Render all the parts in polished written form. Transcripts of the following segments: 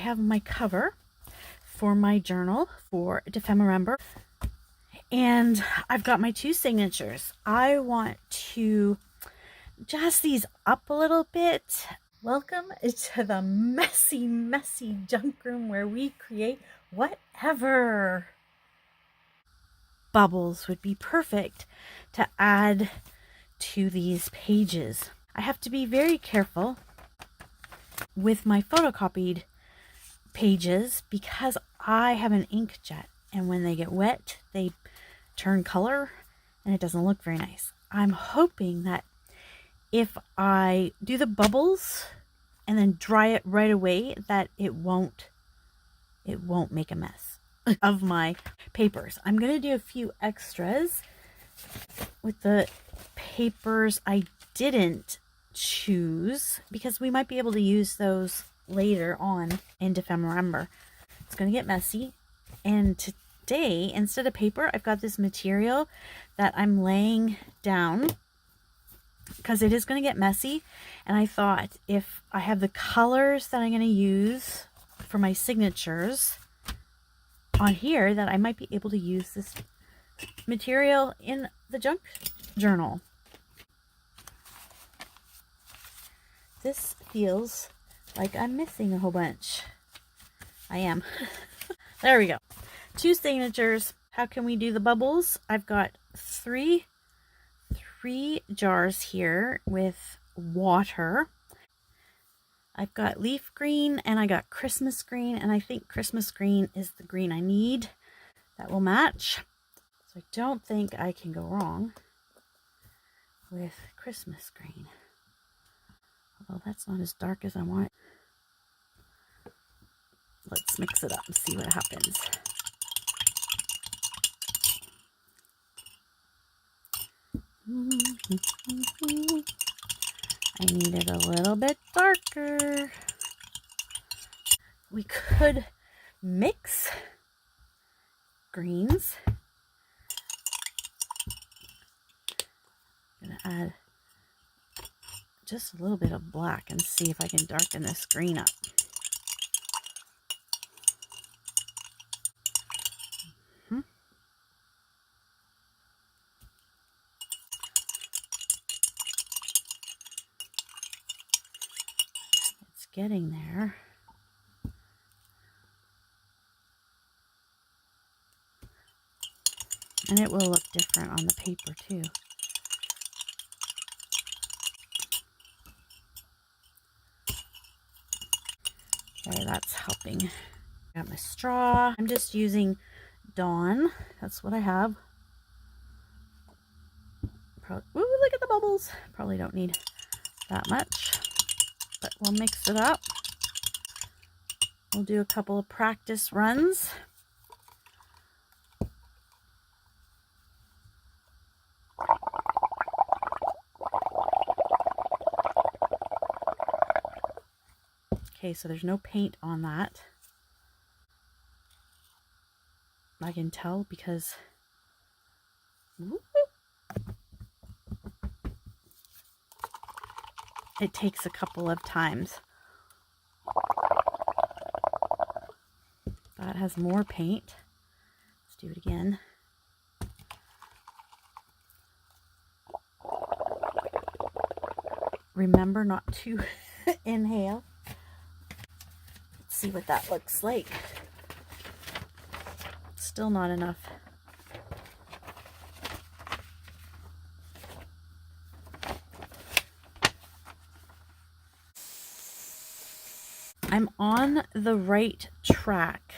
have my cover for my journal for dephemerember, and I've got my 2 signatures. I want to jazz these up a little bit. Welcome to the messy junk room where we create whatever. Bubbles would be perfect to add to these pages. I have to be very careful with my photocopied pages because I have an inkjet, and when they get wet they turn color and it doesn't look very nice. I'm hoping that if I do the bubbles and then dry it right away that it won't make a mess of my papers. I'm going to do a few extras with the papers I didn't choose because we might be able to use those later on in dephemerember. It's going to get messy, and today instead of paper I've got this material that I'm laying down because it is going to get messy, and I thought if I have the colors that I'm going to use for my signatures on here that I might be able to use this material in the junk journal. This feels like I'm missing a whole bunch. I am. There we go. 2 signatures. How can we do the bubbles? I've got three jars here with water. I've got leaf green and I got Christmas green, and I think Christmas green is the green I need. That will match. So I don't think I can go wrong with Christmas green. Although that's not as dark as I want. Let's mix it up and see what happens. I need it a little bit darker. We could mix greens. I'm going to add just a little bit of black and see if I can darken this green up. It's getting there. And it will look different on the paper too. Okay, that's helping. Got my straw. I'm just using Dawn. That's what I have. Ooh, look at the bubbles. Probably don't need that much, but we'll mix it up. We'll do a couple of practice runs. Okay, so there's no paint on that. I can tell because it takes a couple of times. That has more paint. Let's do it again. Remember not to inhale. Let's see what that looks like. Still not enough. I'm on the right track.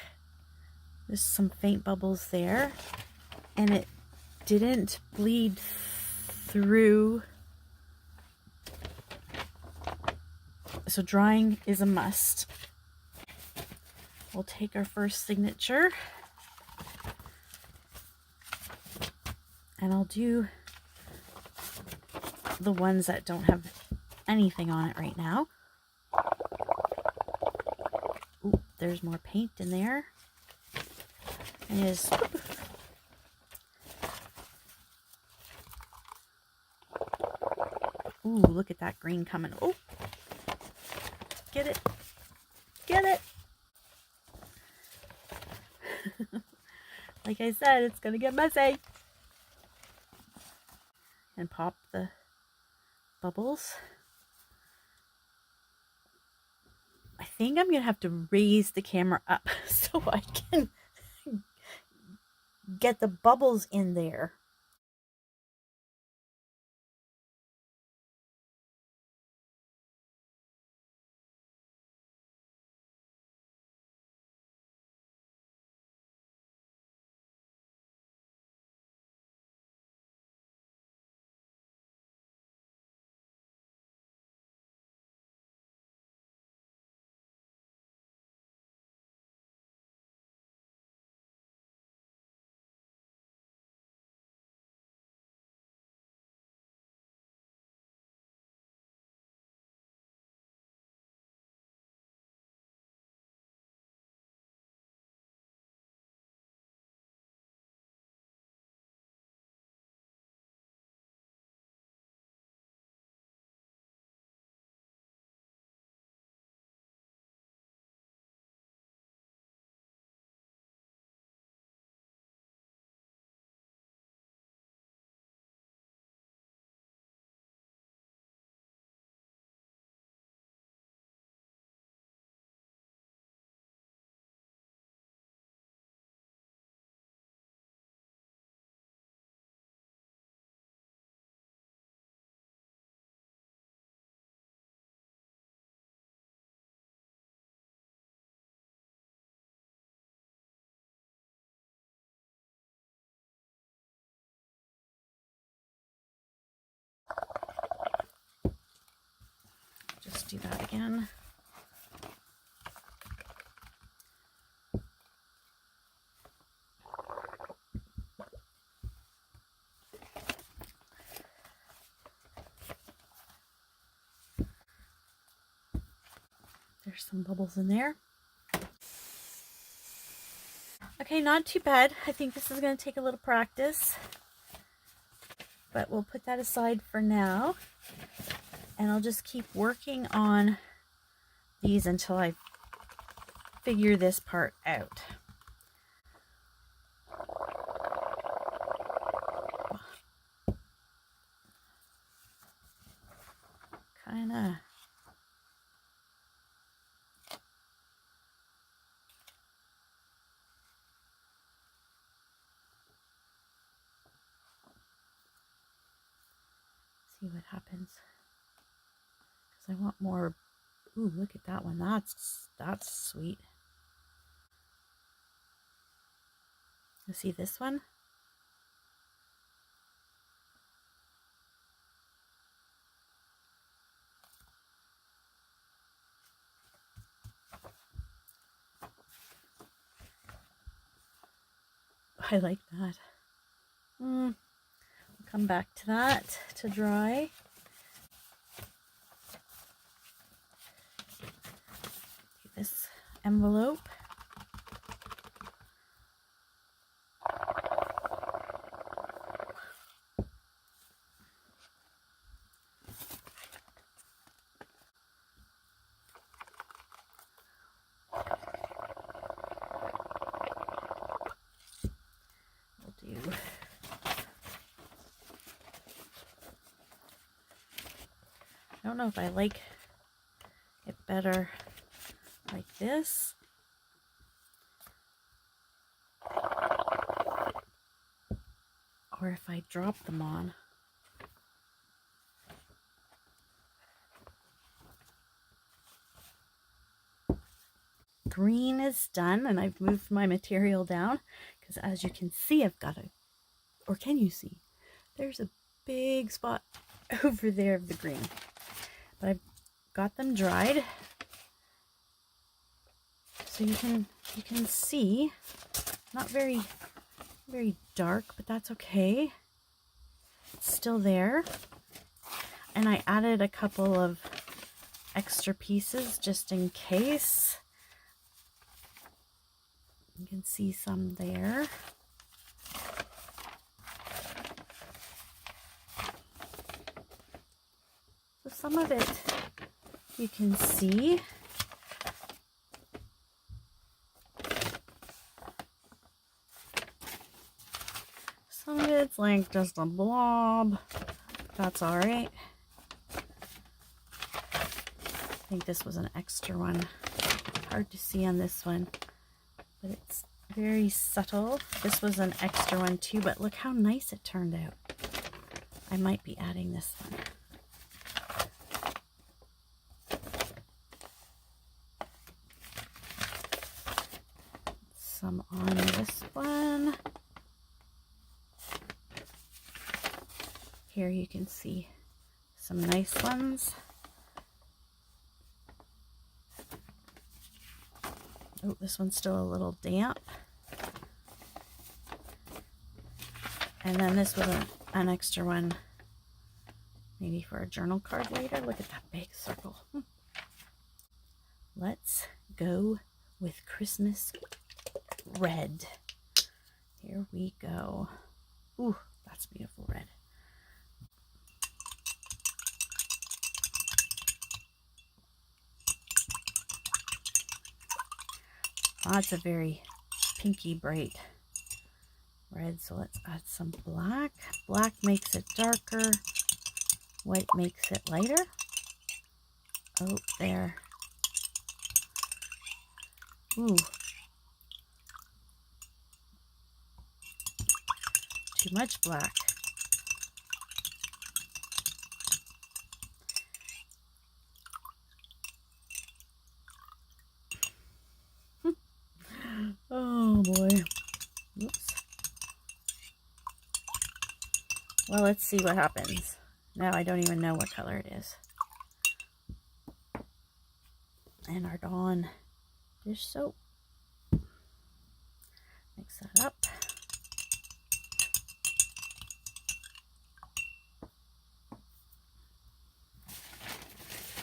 There's some faint bubbles there, and it didn't bleed through. So drying is a must. We'll take our first signature, and I'll do the ones that don't have anything on it right now. Ooh, there's more paint in there. And is ooh, look at that green coming. Oh, get it, get it. Like I said, it's going to get messy. And pop the bubbles. I think I'm going to have to raise the camera up so I can get the bubbles in there. Just do that again. There's some bubbles in there. Okay, not too bad. I think this is going to take a little practice, but we'll put that aside for now. And I'll just keep working on these until I figure this part out. Kinda. See what happens. Because I want more. Ooh, look at that one. That's sweet. You see this one? I like that. We'll come back to that to dry. This envelope. We'll do. I don't know if I like it better like this. Or if I drop them on. Green is done, and I've moved my material down because as you can see, I've got a, or can you see? There's a big spot over there of the green. But I've got them dried. So you can see, not very dark, but that's okay. It's still there. And I added a couple of extra pieces just in case. You can see some there. So some of it you can see. It's like just a blob. That's all right. I think this was an extra one. Hard to see on this one, but it's very subtle. This was an extra one too, but look how nice it turned out. I might be adding this one. Some on this one. Here you can see some nice ones. Oh, this one's still a little damp. And then this was an extra one, maybe for a journal card later. Look at that big circle. Let's go with Christmas red. Here we go. Ooh, that's beautiful red. That's a very pinky bright red, so let's add some black. Black makes it darker. White makes it lighter. Oh, there. Ooh. Too much black. Oh boy. Oops. Well, let's see what happens. Now I don't even know what color it is. And our Dawn dish soap. Mix that up.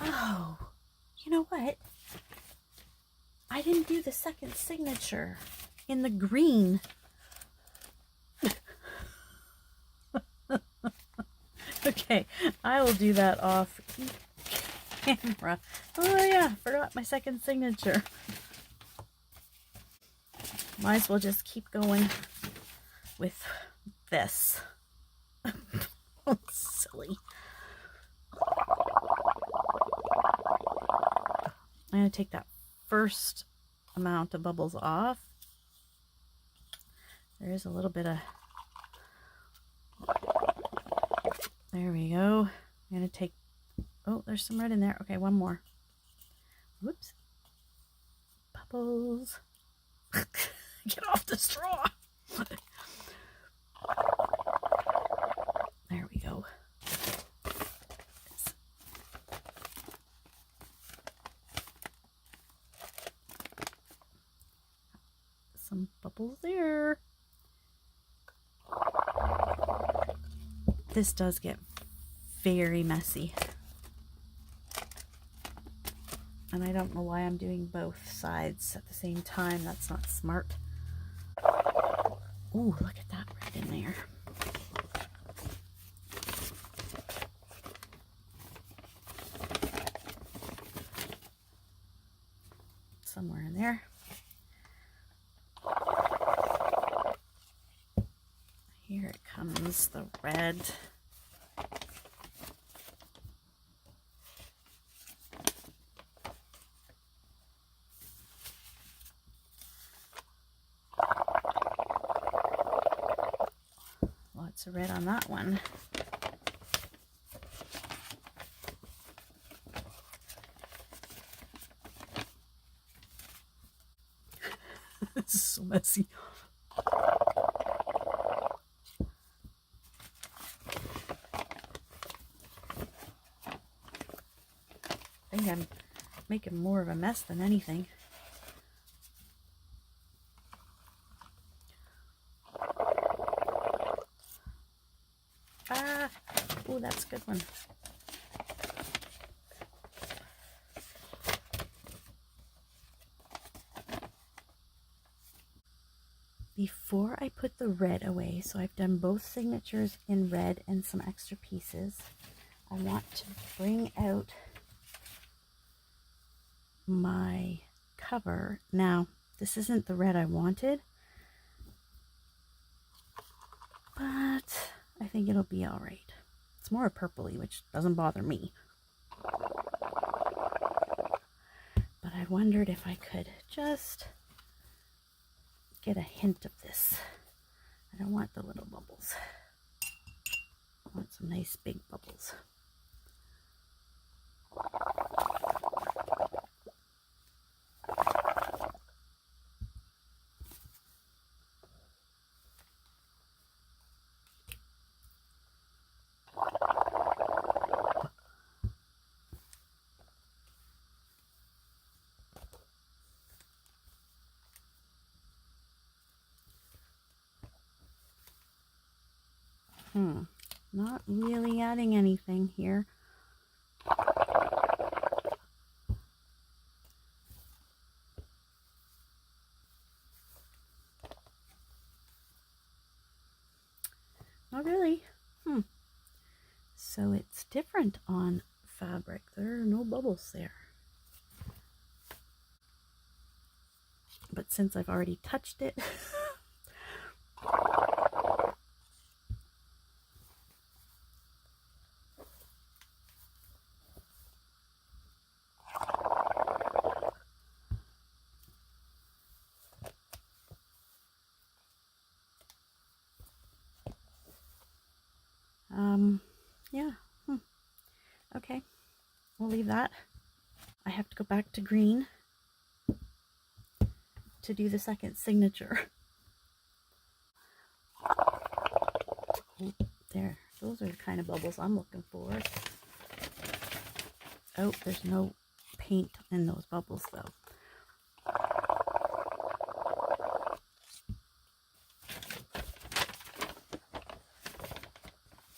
Oh, you know what? I didn't do the second signature in the green. Okay, I will do that off camera. Oh yeah, forgot my second signature. Might as well just keep going with this. Oh, silly. I'm going to take that first amount of bubbles off. There is a little bit of... There we go. I'm going to take... Oh, there's some red in there. Okay, one more. Whoops. Bubbles. Get off the straw. There we go. Some bubbles there. This does get very messy. And I don't know why I'm doing both sides at the same time. That's not smart. Ooh, look at that red in there. Somewhere in there. Here it comes, the red. Lots of red on that one. This is so messy. I think I'm making more of a mess than anything. Ah, oh, that's a good one. Before I put the red away, so I've done both signatures in red and some extra pieces, I want to bring out my cover. Now, this isn't the red I wanted, but but I think it'll be all right. It's more purpley, which doesn't bother me. But I wondered if I could just get a hint of this. I don't want the little bubbles. I want some nice big bubbles. Not really adding anything here. Not really. So it's different on fabric. There are no bubbles there. But since I've already touched it, yeah. Okay, we'll leave that. I have to go back to green to do the second signature. Oh, there, those are the kind of bubbles I'm looking for. Oh, there's no paint in those bubbles though.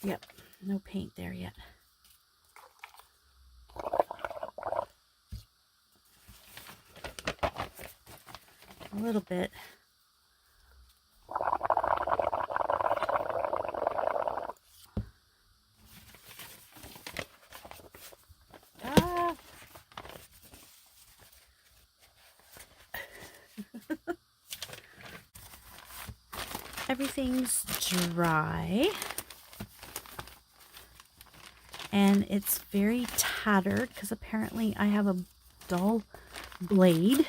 Yep, no paint there yet. A little bit. Ah! Everything's dry. And it's very tattered because apparently I have a dull blade,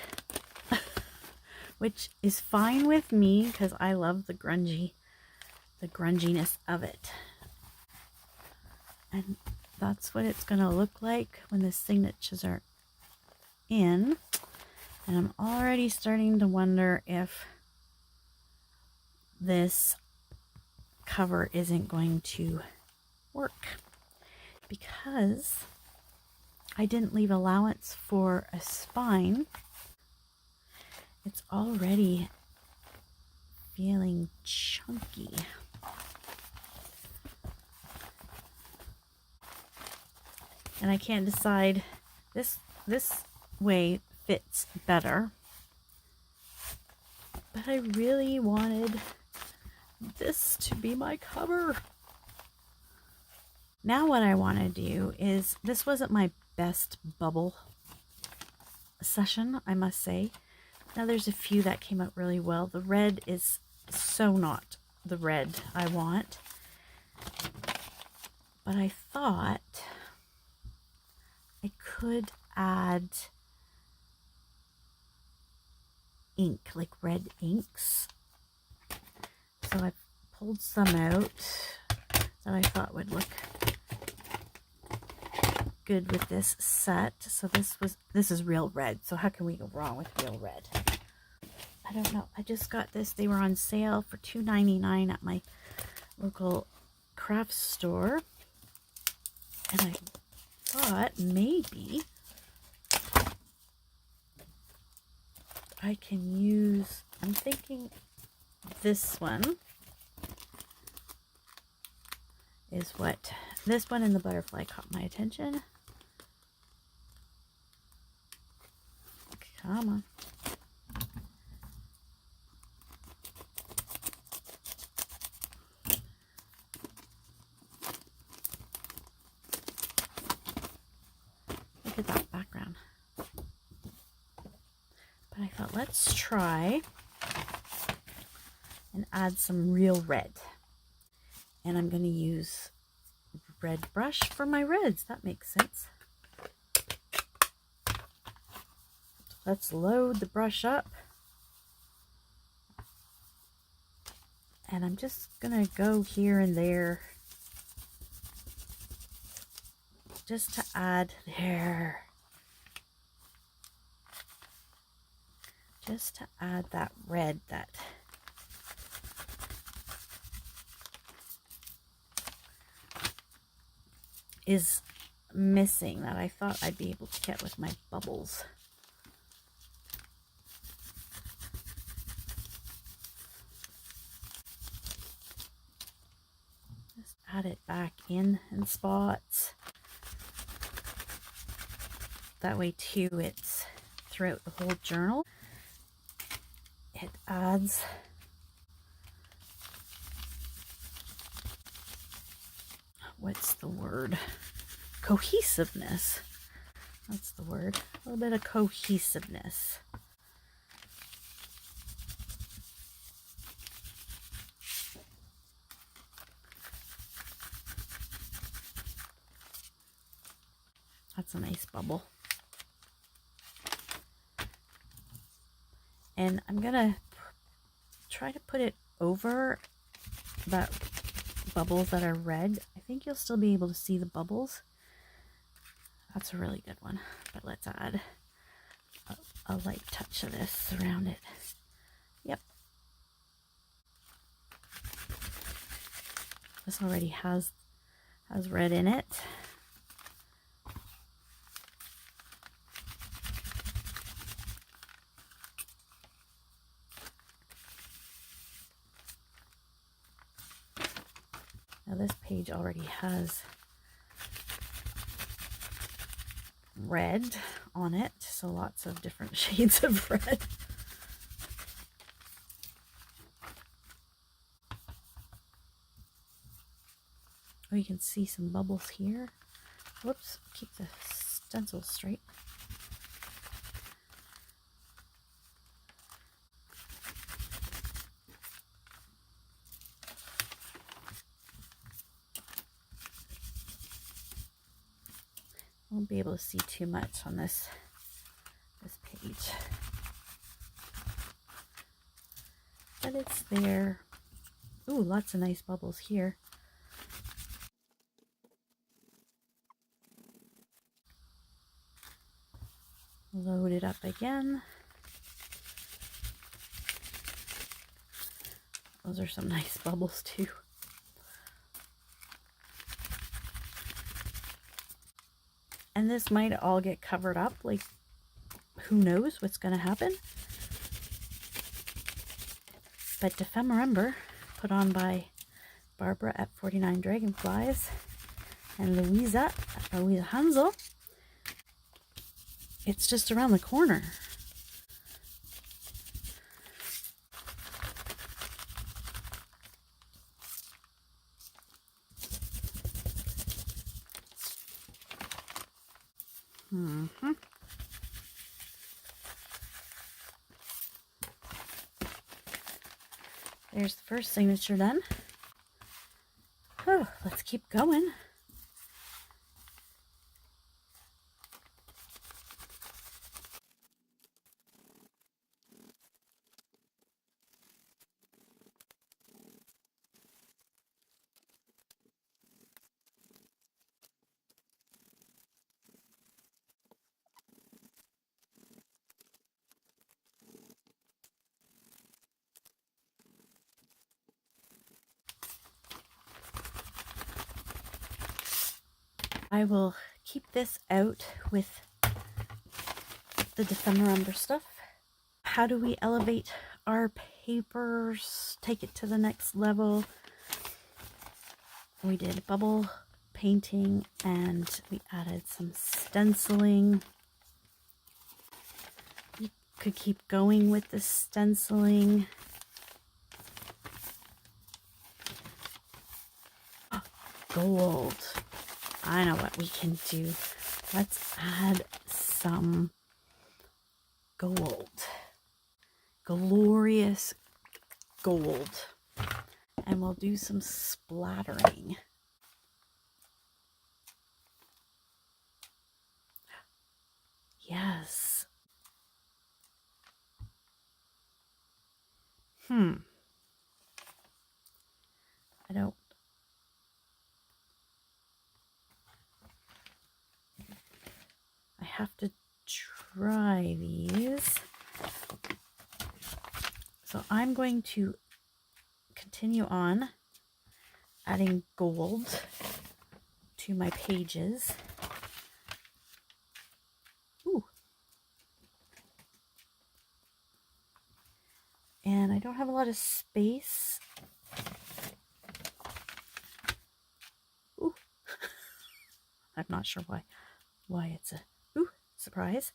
which is fine with me because I love the grunginess of it. And that's what it's going to look like when the signatures are in. And I'm already starting to wonder if this cover isn't going to work, because I didn't leave allowance for a spine. It's already feeling chunky. And I can't decide. This way fits better. But I really wanted this to be my cover. Now what I want to do is, this wasn't my best bubble session, I must say. Now there's a few that came out really well. The red is so not the red I want. But I thought I could add ink, like red inks. So I pulled some out that I thought would look good with this set. So this is real red. So how can we go wrong with real red? I don't know. I just got this. They were on sale for $2.99 at my local craft store. And I thought maybe I can use, I'm thinking this one is what, this one and the butterfly caught my attention. Come on. Look at that background. But I thought, let's try and add some real red. And I'm going to use red brush for my reds. That makes sense. Let's load the brush up. And I'm just going to go here and there just to add there. Just to add that red that is missing, that I thought I'd be able to get with my bubbles. Just add it back in spots. That way too, it's throughout the whole journal. It adds what's the word? Cohesiveness. That's the word. A little bit of cohesiveness. That's a nice bubble. And I'm gonna try to put it over that bubbles that are red. I think you'll still be able to see the bubbles. That's a really good one. But let's add a light touch of this around it. Yep. This already has red in it. Now this page already has red on it, so lots of different shades of red. Oh, you can see some bubbles here. Whoops, keep the stencil straight. Won't be able to see too much on this page, but it's there. Ooh, lots of nice bubbles here. Load it up again. Those are some nice bubbles too. And this might all get covered up, like who knows what's going to happen. But dephemerember, put on by Barbara at 49 Dragonflies and Louisa at Louisa Hansel. It's just around the corner. There's the first signature done. Oh, let's keep going. I will keep this out with the dephemerember stuff. How do we elevate our papers, take it to the next level? We did bubble painting and we added some stenciling. You could keep going with the stenciling. Oh, gold. I know what we can do. Let's add some gold. Glorious gold. and we'll do some splattering. Yes. I have to try these. So I'm going to continue on adding gold to my pages. Ooh. And I don't have a lot of space. Ooh. I'm not sure why it's a surprise.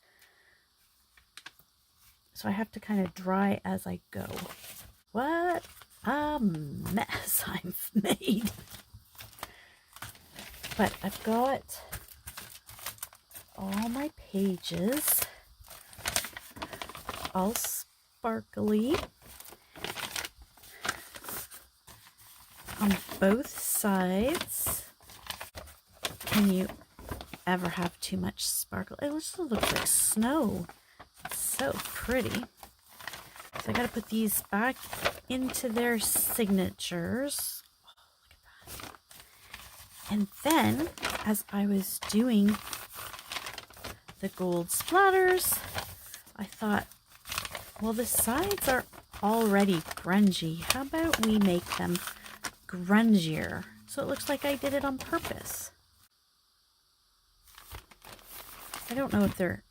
So I have to kind of dry as I go. What a mess I've made. But I've got all my pages all sparkly on both sides. Can you ever have too much sparkle? It just looks like snow. It's so pretty. So I got to put these back into their signatures. Oh, look at that. And then, as I was doing the gold splatters, I thought, well, the sides are already grungy. How about we make them grungier? So it looks like I did it on purpose. I don't know if they're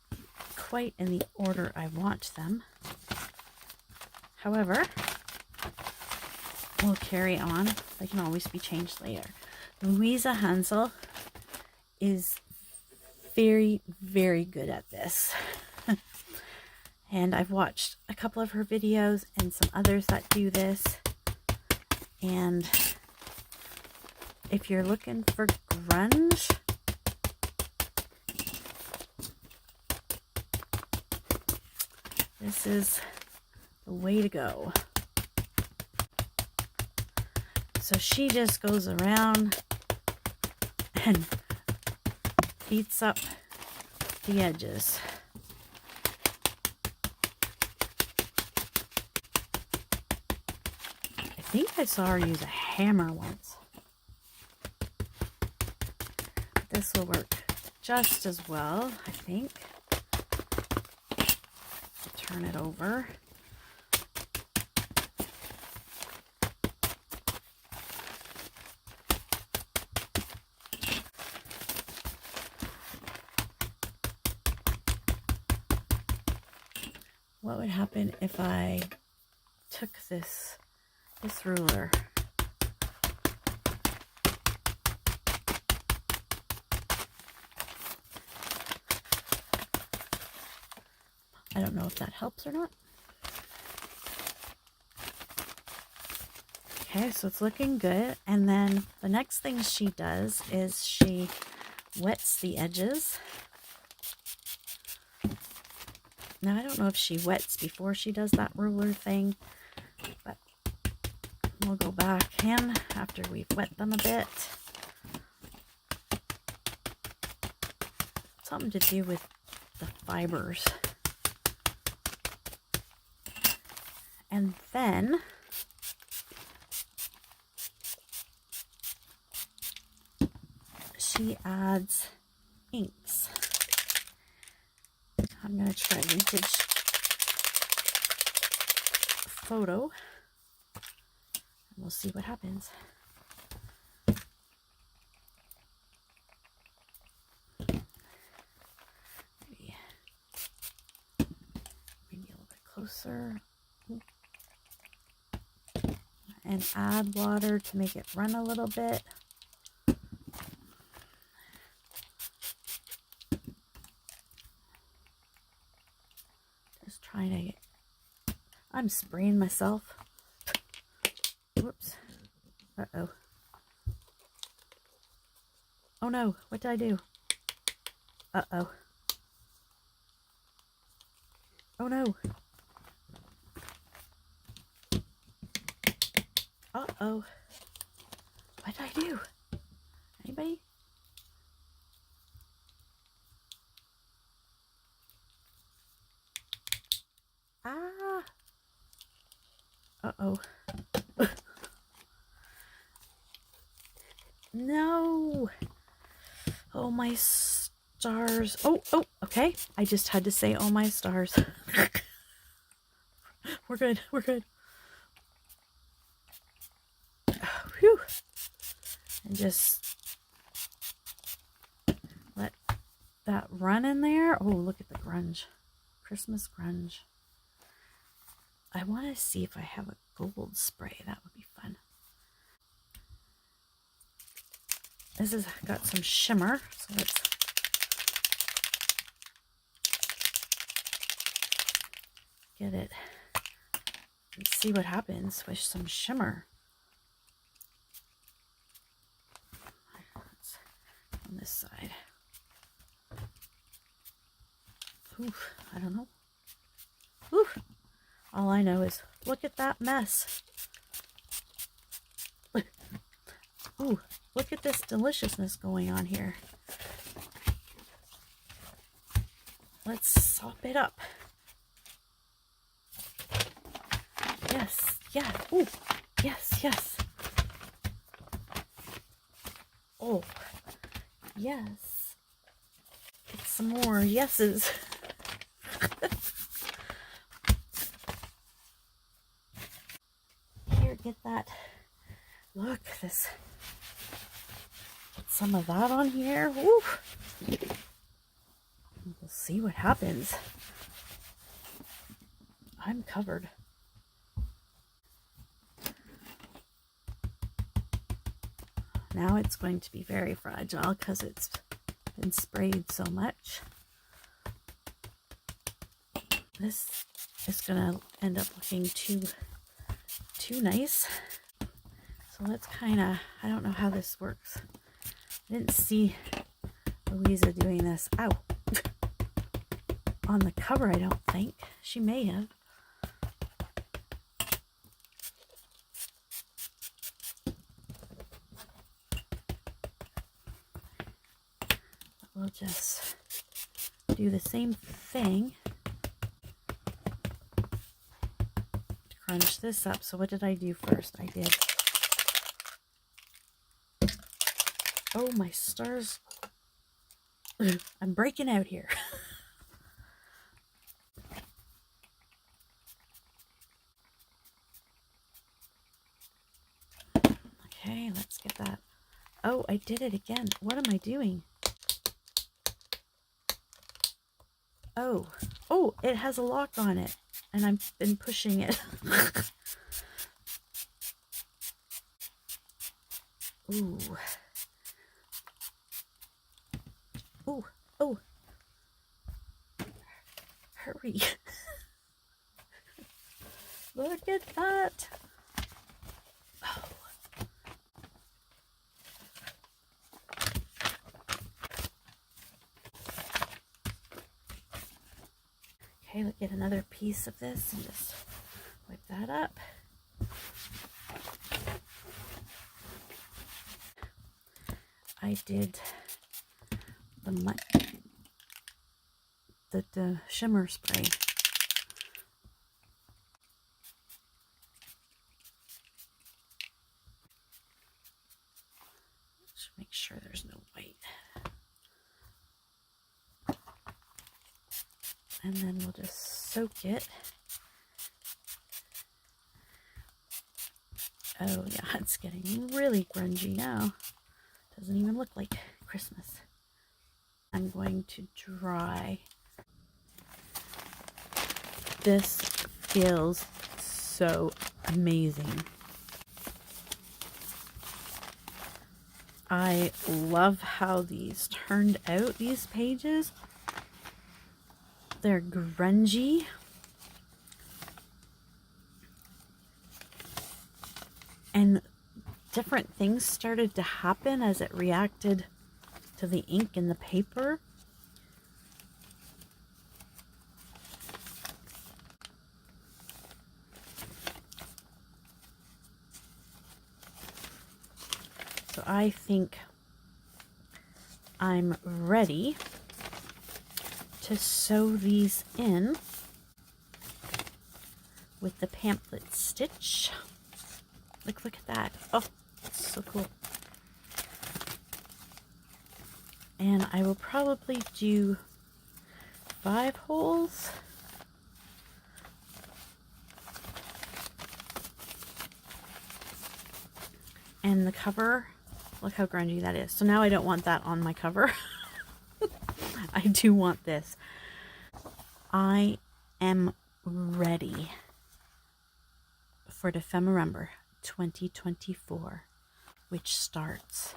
quite in the order I want them. However, we'll carry on. They can always be changed later. Louisa Hansel is very, very good at this. And I've watched a couple of her videos and some others that do this. And if you're looking for grunge, this is the way to go. So she just goes around and beats up the edges. I think I saw her use a hammer once. This will work just as well, I think. Turn it over. What would happen if I took this ruler? I don't know if that helps or not. Okay, so it's looking good. And then the next thing she does is she wets the edges. Now, I don't know if she wets before she does that ruler thing, but we'll go back in after we've wet them a bit. Something to do with the fibers. And then she adds inks. I'm going to try vintage photo and we'll see what happens. Maybe bring it a little bit closer. And add water to make it run a little bit. Just trying to get, I'm spraying myself. Whoops. Uh-oh. Oh no, what did I do? Uh-oh. Oh no. Uh-oh. What did I do? Anybody? Ah. Uh-oh. No. Oh, my stars. Oh, okay. I just had to say, oh, my stars. We're good. We're good. Whew. And just let that run in there. Oh, look at the grunge. Christmas grunge. I want to see if I have a gold spray. That would be fun. This has got some shimmer, so let's get it and see what happens with some shimmer. Let's on this side. Oof, I don't know. Oof. All I know is look at that mess. Ooh, look at this deliciousness going on here. Let's sop it up. Yes, yeah. Ooh, yes, yes. Oh, yes. Get some more yeses. Here, get that. Look, this. Get some of that on here. Woo. We'll see what happens. I'm covered. Now it's going to be very fragile because it's been sprayed so much. This is going to end up looking too nice. So let's kind of, I don't know how this works. I didn't see Louisa doing this. Ow. On the cover, I don't think. She may have. We'll just do the same thing to crunch this up. So what did I do first? I did. Oh, my stars. I'm breaking out here. Okay, let's get that. Oh, I did it again. What am I doing? Oh, it has a lock on it, and I've been pushing it. Ooh. Ooh, oh. Hurry. Look at that. Oh. Okay, let's get another piece of this and just wipe that up. I did the shimmer spray. Just make sure there's no white. And then we'll just soak it. Oh yeah, it's getting really grungy now. Doesn't even look like Christmas. I'm going to dry. This feels so amazing. I love how these turned out, these pages. They're grungy. And different things started to happen as it reacted to the ink in the paper. So I think I'm ready to sew these in with the pamphlet stitch. Look at that. Oh, it's so cool. And I will probably do 5 holes. And the cover, look how grungy that is. So now I don't want that on my cover. I do want this. I am ready for Dephemerember 2024, which starts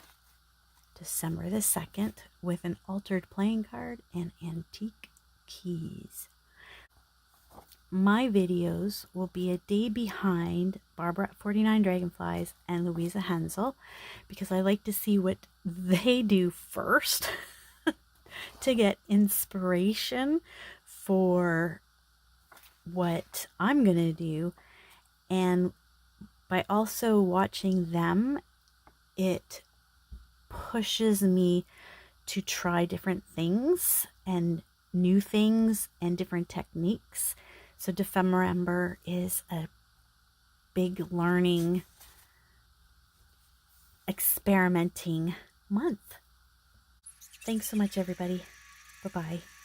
December the 2nd with an altered playing card and antique keys. My videos will be a day behind Barbara at 49 Dragonflies and Louisa Hensel, because I like to see what they do first to get inspiration for what I'm going to do. And by also watching them, it pushes me to try different things and new things and different techniques. So Dephemerember is a big learning, experimenting month. Thanks so much, everybody. Bye-bye.